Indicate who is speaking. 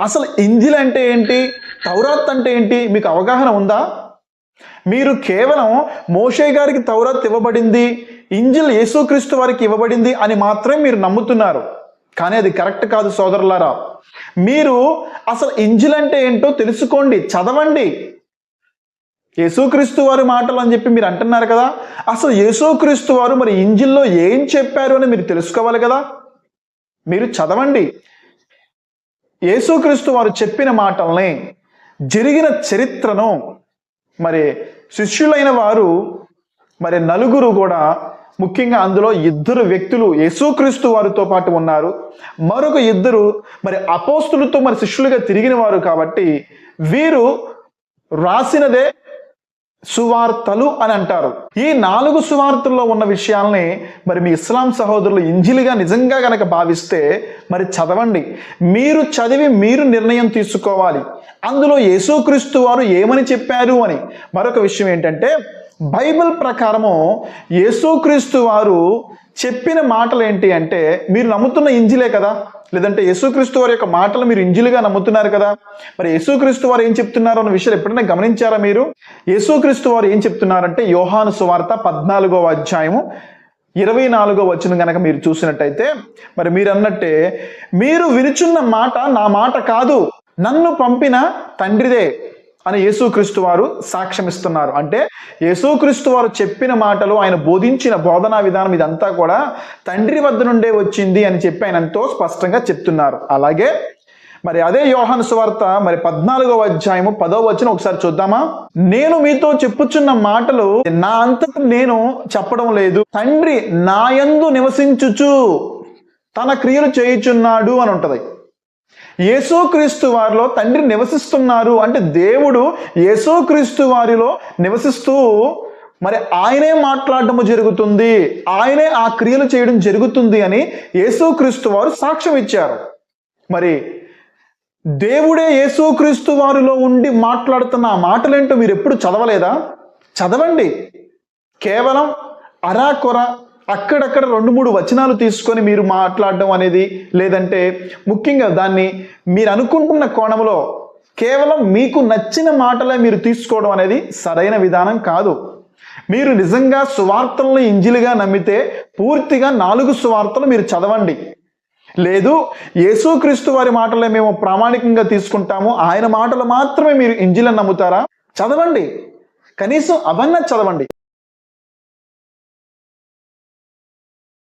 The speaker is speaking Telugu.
Speaker 1: అసలు ఇంజిల్ అంటే ఏంటి, తౌరాత్ అంటే ఏంటి మీకు అవగాహన ఉందా? మీరు కేవలం మోషే గారికి తౌరాత్ ఇవ్వబడింది, ఇంజిల్ యేసుక్రీస్తు వారికి ఇవ్వబడింది అని మాత్రమే మీరు నమ్ముతున్నారు. కానీ అది కరెక్ట్ కాదు సోదరులారా. మీరు అసలు ఇంజిల్ అంటే ఏంటో తెలుసుకోండి, చదవండి. యేసుక్రీస్తు వారి మాటలు అని చెప్పి మీరు అంటున్నారు కదా, అసలు యేసుక్రీస్తు వారు మరి ఇంజిల్లో ఏం చెప్పారు అని మీరు తెలుసుకోవాలి కదా. మీరు చదవండి. యేసుక్రీస్తు వారు చెప్పిన మాటల్ని, జరిగిన చరిత్రను, మరి శిష్యులైన వారు మరి నలుగురు కూడా, ముఖ్యంగా అందులో ఇద్దరు వ్యక్తులు యేసుక్రీస్తు వారితో పాటు ఉన్నారు, మరొక ఇద్దరు మరి అపోస్తులతో మరి శిష్యులుగా తిరిగిన వారు. కాబట్టి వీరు రాసినదే సువార్తలు అని అంటారు. ఈ 4 సువార్తల్లో ఉన్న విషయాల్ని మరి మీ ఇస్లాం సహోదరులు ఇంజిల్గా నిజంగా గనక భావిస్తే మరి చదవండి. మీరు చదివి మీరు నిర్ణయం తీసుకోవాలి అందులో యేసుక్రీస్తు వారు ఏమని చెప్పారు అని. మరొక విషయం ఏంటంటే, బైబిల్ ప్రకారము యేసుక్రీస్తు వారు చెప్పిన మాటలు ఏంటి అంటే, మీరు నమ్ముతున్న ఇంజిలే కదా, లేదంటే యేసుక్రీస్తు వారి యొక్క మాటలు మీరు ఇంజిలుగా నమ్ముతున్నారు కదా. మరి యేసుక్రీస్తు వారు ఏం చెప్తున్నారు అన్న విషయాలు ఎప్పుడైనా గమనించారా మీరు? యేసుక్రీస్తు వారు ఏం చెప్తున్నారంటే, యోహాను సువార్త 14వ అధ్యాయము 24వ వచనం గనక మీరు చూసినట్టయితే, మరి మీరు అన్నట్టే, మీరు వినుచున్న మాట నా మాట కాదు, నన్ను పంపిన తండ్రిదే అని యేసుక్రీస్తు వారు సాక్ష్యమిస్తున్నారు. అంటే యేసుక్రీస్తు వారు చెప్పిన మాటలు, ఆయన బోధించిన బోధనా విధానం ఇదంతా కూడా తండ్రి వద్ద నుండే వచ్చింది అని చెప్పి ఆయన ఎంతో స్పష్టంగా చెప్తున్నారు. అలాగే మరి అదే యోహాను సువార్త మరి 14వ అధ్యాయము 10వ వచనం ఒకసారి చూద్దామా? నేను మీతో చెప్పుచున్న మాటలు నా అంతట నేను చెప్పడం లేదు, తండ్రి నా యందు నివసించుచు తన క్రియలు చేయుచున్నాడు అని ఉంటది. యేసుక్రీస్తు వారిలో తండ్రి నివసిస్తున్నారు అంటే, దేవుడు యేసుక్రీస్తు వారిలో నివసిస్తూ మరి ఆయనే మాట్లాడటము జరుగుతుంది, ఆయనే ఆ క్రియలు చేయడం జరుగుతుంది అని యేసుక్రీస్తు వారు సాక్ష్యం ఇచ్చారు. మరి దేవుడే యేసుక్రీస్తు వారిలో ఉండి మాట్లాడుతున్న ఆ మాటలేంటో మీరు ఎప్పుడు చదవలేదా? చదవండి. కేవలం అరాకొర అక్కడక్కడ 2-3 వచనాలు తీసుకొని మీరు మాట్లాడడం అనేది, లేదంటే ముఖ్యంగా దాన్ని మీరు అనుకుంటున్న కోణంలో కేవలం మీకు నచ్చిన మాటలే మీరు తీసుకోవడం అనేది సరైన విధానం కాదు. మీరు నిజంగా సువార్తలను ఇంజిలుగా నమ్మితే పూర్తిగా 4 సువార్తలు మీరు చదవండి. లేదు, యేసుక్రీస్తు వారి మాటలే మేము ప్రామాణికంగా తీసుకుంటాము, ఆయన మాటలు మాత్రమే మీరు ఇంజిలని నమ్ముతారా? చదవండి, కనీసం అవన్నీ చదవండి.